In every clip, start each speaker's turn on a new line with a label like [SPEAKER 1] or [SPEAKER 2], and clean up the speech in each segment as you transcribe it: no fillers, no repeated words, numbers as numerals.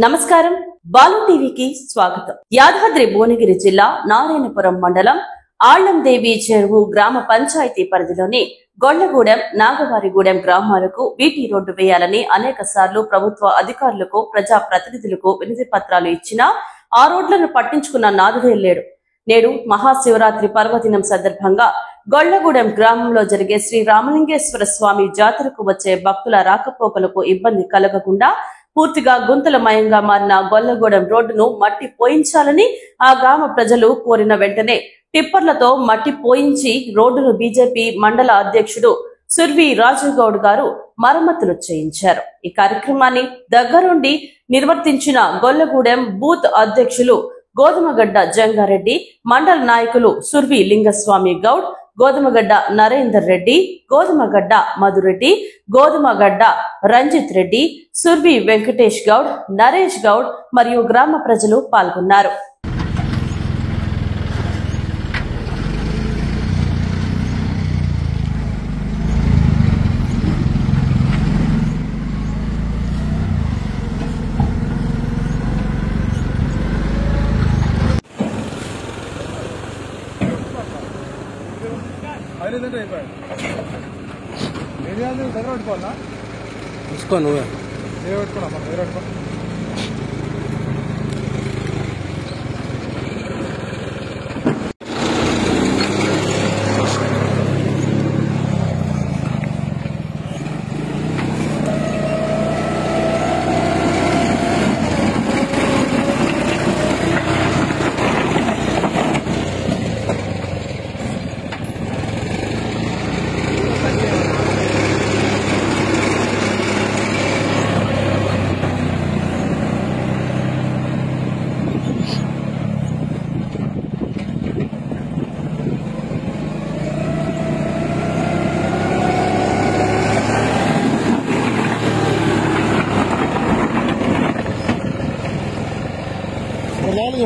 [SPEAKER 1] నమస్కారం బాలు టీవీకి స్వాగతం। యాదాద్రి భువనగిరి జిల్లా నారాయణపురం మండలం ఆళ్లందేవి చెరువు గ్రామ పంచాయతీ పరిధిలోని గొల్లగూడెం నాగవారిగూడెం గ్రామాలకు బీటీ రోడ్డు వేయాలని అనేక సార్లు ప్రభుత్వ అధికారులకు ప్రజా ప్రతినిధులకు వినతి పత్రాలు ఇచ్చినా ఆ రోడ్లను పట్టించుకున్న నాదుడే లేడు। నేడు మహాశివరాత్రి పర్వదినం సందర్భంగా గొల్లగూడెం గ్రామంలో జరిగే శ్రీ రామలింగేశ్వర స్వామి జాతరకు వచ్చే భక్తుల రాకపోకలకు ఇబ్బంది కలగకుండా పూర్తిగా గుంతలమయంగా మారిన గొల్లగూడెం రోడ్డును మట్టి పోయించాలని ఆ గ్రామ ప్రజలు కోరిన వెంటనే టిప్పర్లతో మట్టి పోయించి రోడ్డును బీజేపీ మండల అధ్యక్షుడు సుర్వి రాజుగౌడ్ గారు మరమ్మతులు చేయించారు। ఈ కార్యక్రమాన్ని దగ్గరుండి నిర్వర్తించిన గొల్లగూడెం బూత్ అధ్యక్షులు గోధుమగడ్డ జంగారెడ్డి, మండల నాయకులు సుర్వి లింగస్వామి గౌడ్, గోధుమగడ్డ నరేందర్ రెడ్డి, గోధుమగడ్డ మధురెడ్డి, గోధుమగడ్డ రంజిత్ రెడ్డి, సుర్వి వెంకటేష్ గౌడ్, నరేష్ గౌడ్ మరియు గ్రామ ప్రజలు పాల్గొన్నారు।
[SPEAKER 2] उसको नुवे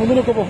[SPEAKER 2] ముందుకు పో